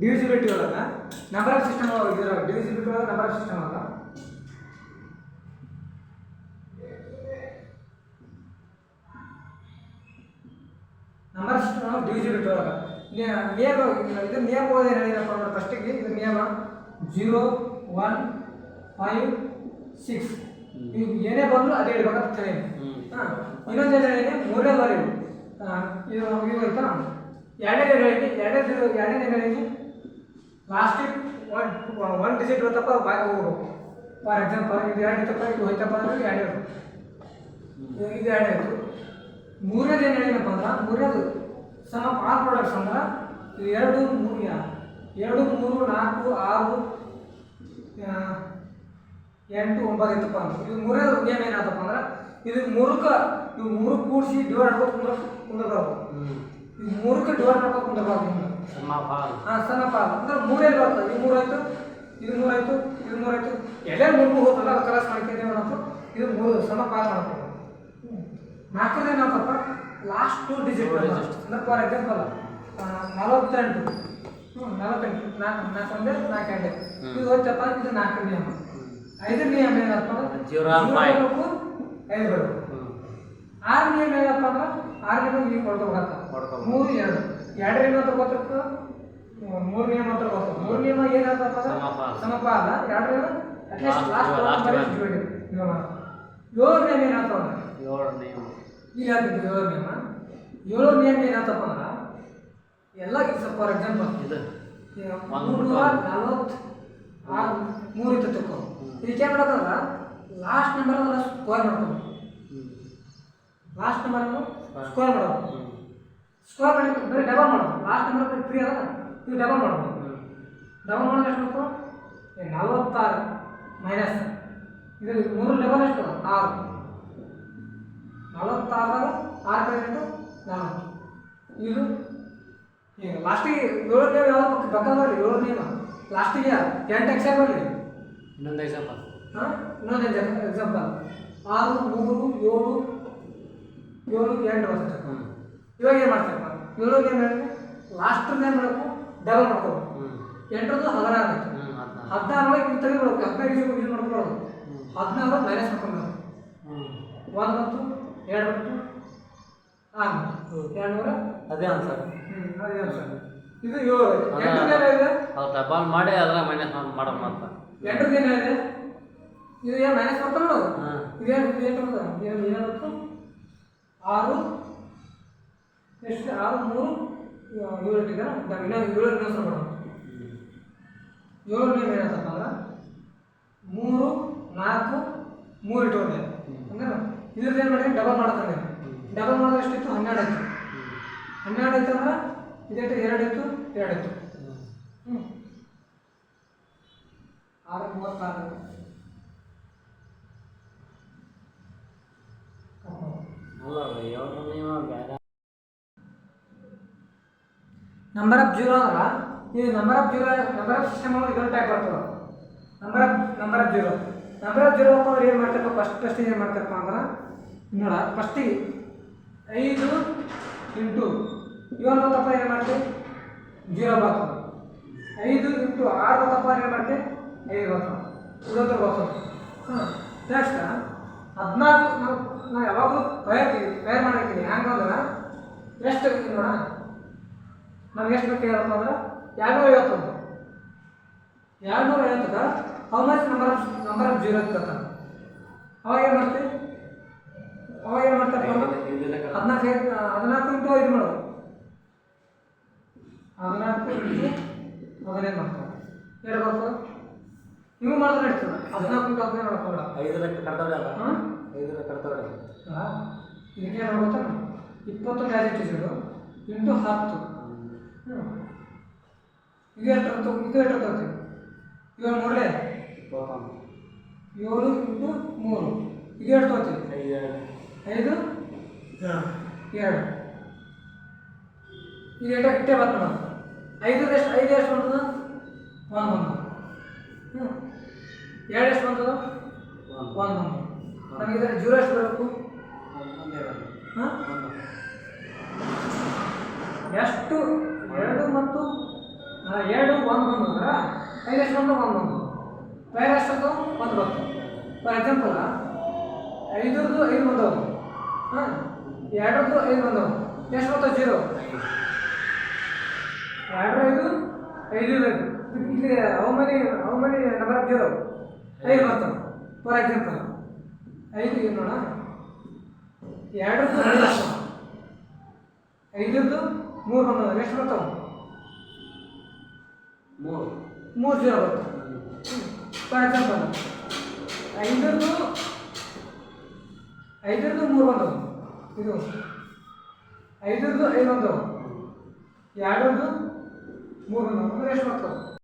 Divisibility ಒಳಗೆ number of system ಇದರ divisibility ಒಳಗೆ ನಂಬರ್ ಆಫ್ ಸಿಸ್ಟಮ್ ಒಳಗೆ ನಂಬರ್ ಆಫ್ ಸಿಸ್ಟಮ್ ಒಳಗೆ ಡಿವಿಸಿಬಿಲಿಟಿ ಒಳಗೆ ಇದು ನಿಯಮ ಏನು ಹೇಳಿದಪ್ಪ ಅಂದ್ರೆ ಫಸ್ಟಿಗೆ ಇದು ನಿಯಮ 0 1 5 6 ಇದು ಏನೇ ಬಂದರೂ ಅದೇ ಹೇಳ್ಬೇಕಂತ ಹೇಳಿ ಇನ್ನೊಂದು ಏನು ಹೇಳಿ ಮೂರನೇ ಬಾರಿ ಇದು ಇವು ಆಯ್ತಾ ಎರಡನೇ ಹೇಳಿ ಲಾಸ್ಟಿಗೆ ಒನ್ ಡಿಜಿಟ್ ಬರ್ತಪ್ಪ ಹೋಗು ಫಾರ್ ಎಕ್ಸಾಂಪಲ್ ಇದು 2 ಇತ್ತಪ್ಪ ಇದು ಹೋಯ್ತಪ್ಪ ಅಂದ್ರೆ 2 ಇದು 2 ಆಯಿತು ಮೂರನೇದು ಏನು ಹೇಳಿದಪ್ಪ ಅಂದ್ರೆ ಮೂರನೇದು ಸಮ ಆರ್ ಪ್ರಾಡಕ್ಟ್ಸ್ ಅಂದ್ರೆ 2 3 4 6 8 9 ಇತ್ತಪ್ಪ ಅಂದ್ರೆ ಇದು ಮೂರನೇದು ನಿಯಮ ಏನಾಯ್ತಪ್ಪ ಅಂದ್ರೆ ಇದು ಮೂರು ಕೂಡಿಸಿ ಡಿವೈಡ್ ಮಾಡ್ಕೊಂಡು ಕುಂದಿರ್ಬಾರ್ದು ಇದು ಮೂರಕ್ಕೆ ಡಿವೈಡ್ ಮಾಡ್ಕೊಂಡು ಕುಂದಿರ್ಬಾರ್ದು ಸಮ ಪಾಲ್ ಅಂದ್ರೆ ಮೂರೇನು ಬರ್ತದೆ ಇದು 3 ಆಯಿತು ಇದು 3 ಆಯಿತು ಇದು 3 ಆಯಿತು ಎಲ್ಲರೂ 3 ಹೋಗ್ತಲ್ಲ ಅದು ಕಲಾಸ್ ಮಾಡ್ಕೊಂಡೇವೆ ನಾವು ಇದು 3 ಸಮ ಪಾಲ್ ಮಾಡ್ಕೊಂಡು ನಾಲ್ಕನೇ ಏನಾಗ್ತಪ್ಪ ಲಾಸ್ಟ್ 2 ಡಿಜಿಟ್ ಅಂದ್ರೆ ಫಾರ್ ಎಕ್ಸಾಂಪಲ್ 48 48 4 ಅಂದರೆ 4 ಇದು ಹೋಯ್ತಪ್ಪ ಇದು 4 ನಿಯಮ 5 ನಿಯಮ ಏನಪ್ಪ ಅಂದ್ರೆ 5 ಬರಬೇಕು 6 ನಿಯಮ ಏನಪ್ಪ ಅಂದ್ರೆ 6 ನಿಯಮ ಈಗ ಹೊಡ್ಕೋಬೇಕು 3 2 2 ನಿಯಮ ಅಂತ ಗೊತ್ತಿರ್ತದೆ 3 ನಿಯಮ ಅಂತ ಗೊತ್ತಿರ್ತದೆ 3 ನಿಯಮ ಏನಾಗ್ತಪ್ಪ ಅಂದ್ರೆ ಸಮಪಾಲ 2 ನಿಯಮ ಅಟ್ಲೀಸ್ಟ್ ಲಾಸ್ಟ್ ನಿಯಮ 7 ನಿಯಮ ಏನಾಗ್ತವ 7 ನಿಯಮ ಈಗ ಹಾಕಿದ್ದು 7 ನಿಯಮ ಏನಾಗ್ತಪ್ಪ ಅಂದ್ರೆ ಎಲ್ಲ ಫಾರ್ ಎಕ್ಸಾಂಪಲ್ ಇದು 346 3 ಇತ್ತು ತಗೋ ಇದಕ್ಕೆ ಏನು ಮಾಡೋದಲ್ಲ ಲಾಸ್ಟ್ ನಂಬರ್ ಸ್ಕ್ವೇರ್ ಮಾಡ್ಕೊಂಡು ಲಾಸ್ಟ್ ನಂಬರನ್ನು ಸ್ಕ್ವೇರ್ ಮಾಡೋದು ಸ್ಕ್ವೇರ್ ಮಾಡಿ ಬರೀ ಡಬಲ್ ಮಾಡೋದು ಲಾಸ್ಟ್ ನಂಬರ್ 3 ಅಲ್ಲ ಇದು ಡಬಲ್ ಮಾಡೋದು ಡಬಲ್ ಮಾಡೋದು ಎಷ್ಟು ಬೇಕು 46 ಮೈನಸ್ ಇದು 3 ಡಬಲ್ ಎಷ್ಟು 6 46 6 4 ಇದು ಈಗ ಲಾಸ್ಟಿಗೆ 7 ನಿಯಮ ಯಾವ್ದು ಬೇಕಾದ್ರೆ 7 ನಿಯಮ ಲಾಸ್ಟಿಗೆ 8 ಎಕ್ಸಾಂಪಲ್ ಬರಲಿ ಇನ್ನೊಂದು ಎಕ್ಸಾಂಪಲ್ ಇನ್ನೊಂದು ಎಕ್ಸಾಂಪಲ್ 6 3 7 8 ಬರ್ತದೆ ಇವಾಗ ಏನು ಮಾಡ್ತೀರಪ್ಪ 7 ಏನು ಹೇಳಿದ್ರೆ ಲಾಸ್ಟ್ ಏನು ಮಾಡಬೇಕು ಡಬಲ್ ಮಾಡ್ಕೋಬೇಕು 8ದು 16 ಆಯಿತು 16 ಒಳಗೆ ಇದು ತೆಗಿಬೇಕು 15 ಯೂಸ್ ಮಾಡ್ಕೊಳ್ಳೋದು 16 ಮೈನಸ್ ಮಾಡ್ಕೊಂಡು 1 ಬಂತು 2 ಬಂತು 6 200 ಅದೇ ಆನ್ಸರ್ ಅದೇ ಆನ್ಸರ್ ಇದು 7 8 ಅವ್ರು ಡಬಲ್ ಮಾಡಿ ಅದರ ಮೈನಸ್ ಮಾಡೋದು ಮಾತ್ರ 8 ಏನಿದೆ ಇದು ಏನು ಮೈನಸ್ ಮಾಡ್ತಾರೆ ನೋಡು ಇದೇನು ಏನಾಗುತ್ತೆ 6 ಎಷ್ಟು 6 3 7 ಇಟ್ಟಿದೆ ಇನ್ನೂ 7 ಇನ್ನೊಂದು ಮಾಡೋದು 7 ನೇಮ್ ಏನಾಯ್ತಪ್ಪ ಅಂದ್ರೆ 3 4 3 ಇಟ್ಕೊಂಡೆ ಅಂದ್ರೆ ಇದ್ರದ್ದು ಏನು ಮಾಡಿ ಡಬಲ್ ಮಾಡ್ತಾನೆ ಡಬಲ್ ಮಾಡಿದ್ರೆ ಎಷ್ಟಿತ್ತು 12 ಆಯಿತು 12 ಆಯ್ತು ಅಂದ್ರೆ ಇದೇಟು 2 ಇತ್ತು 2 ಇತ್ತು 6 36 ನಂಬರ್ ಆಫ್ ಜೀರೋ ಅಂದ್ರೆ ಇದು ನಂಬರ್ ಆಫ್ ಸಿಸ್ಟಮ್ ಇದೊಂದು ಟೈಪ್ ಬರ್ತದೆ ನಂಬರ್ ಆಫ್ ಜೀರೋ ಅಪ್ಪ ಅವ್ರು ಏನು ಮಾಡ್ತಾರಪ್ಪ ಫಸ್ಟಿಗೆ ಏನು ಮಾಡ್ತಾರಪ್ಪ ಅಂದ್ರೆ ನೋಡ ಫಸ್ಟಿಗೆ 5 ಇಂಟು ಇವನ್ ಬತ್ತಪ್ಪ ಏನು ಮಾಡ್ತೀವಿ 0 ಬರ್ತದೆ 5 ಇಂಟು 6 ಬತ್ತಪ್ಪ ಏನು ಮಾಡ್ತೀವಿ 5 ಬರ್ತದೆ ಇದೊಂದು ಬರ್ತದೆ ನೆಕ್ಸ್ಟ್ 14 ನಾವು ಯಾವಾಗಲೂ ಫೈರ್ ಮಾಡಿರ್ತೀನಿ ಹ್ಯಾಂಗೆ ಅಂದ್ರೆ ಎಷ್ಟು ನೋಡ ನಮ್ಗೆ ಎಷ್ಟು ಬೇಕು ಹೇಳಪ್ಪ ಅಂದ್ರೆ 250 how much number of zero ಇರ್ತದೆ ಅವಾಗ ಏನು ಮಾಡ್ತೀವಿ ಮಾಡ್ತಾರೆ 14 ಇಂಟು 5 ಮಾಡೋದು 14 ಇಂಟು ಮೊದಲೇನು ಮಾಡ್ತಾರೆ 2 ಬರ್ತದೆ ನೀವು ಮಾಡಿದ್ರೆ ನಡೀತದೆ 14 ಇಂಟು 15 ಮಾಡ್ಕೊಂಡ 5 ಲಕ್ಷ ಕರ್ತವ್ಯ ಅಲ್ಲ 5 ಲಕ್ಷ ಕರ್ತವ್ಯ ಇದಕ್ಕೆ ಏನು ಗೊತ್ತಾ 20 ಗ್ಯಾಜೆಟಿಸ್ಗಳು ಇಂಟು 10 ಇದು ಎಷ್ಟು ತರ್ತೀವಿ ಇವಾಗ ನೋಡಲೇ 7 ಇಂಟು 3 ಇದು ಎಷ್ಟು ತೋತೀವಿ 5 2 ಇದು ಇಟ್ಟೇ ಬರ್ತದೆ 5 ಎಷ್ಟು ಬರ್ತದೆ 1 ಬಂದು 2 ಎಷ್ಟು ಬಂತದ 1 ಬಂದು ನಮಗೆ ಇದರ 0 ಎಷ್ಟು ಬರಬೇಕು ಹಾಂ ಎಷ್ಟು 2 ಮತ್ತು ಎರಡು ಒಂದು ಬಂದ್ರೆ 5 ಎಷ್ಟು ಬಂದು ಒಂದು ಬಂದು ಬೇರೆ ಎಷ್ಟತ್ತು ಒಂದು ಬಂತು. ಫಾರ್ ಎಕ್ಸಾಂಪಲ್ 5ರದ್ದು 5 ಬಂದವು, ಹಾಂ 2ರದ್ದು 5 ಬಂದವು, ಎಷ್ಟು ಬಂತು 0. 2 5 5 ಇಲ್ಲಿ ಹೌ ಮೆನಿ ನಂಬರ್ ಆಫ್ 0 5 ಬಂತು. ಫಾರ್ ಎಕ್ಸಾಂಪಲ್ 5 ಏನು ನೋಡ 2ರದ್ದು 5ರದ್ದು 3 ಬಂದವು, ಎಷ್ಟು ಬರ್ತಾವೆ 3 0 ಬರ್ತವೆ. ಫಾರ್ ಎಕ್ಸಾಂಪಲ್ 5ರದ್ದು 3 ಬಂದವು, ಇದು 5ರದ್ದು 5 ಬಂದವು, 2ರದ್ದು 3 ಬಂದವು ಅಂದರೆ ಎಷ್ಟು ಬರ್ತವೆ